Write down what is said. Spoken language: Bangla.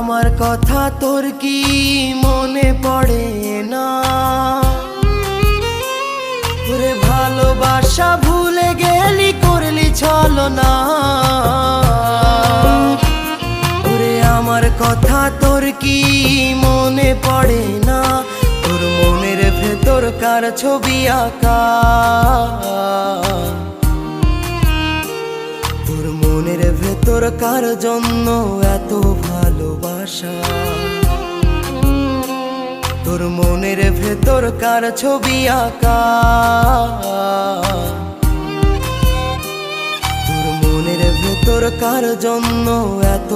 আমার কথা তোর কি মনে পড়ে না? ওরে ভালোবাসা ভুলে গেলি, করলি ছলনা। ওরে আমার কথা তোর কি মনে পড়ে না? তোর মনের ভেতর কার ছবি আঁকা? তোর মনের ভেতর কার জন্য এত ভালোবাসা? তোর মনের ভেতর কার ছবি আঁকা? তোর মনের ভেতর কার জন্য এত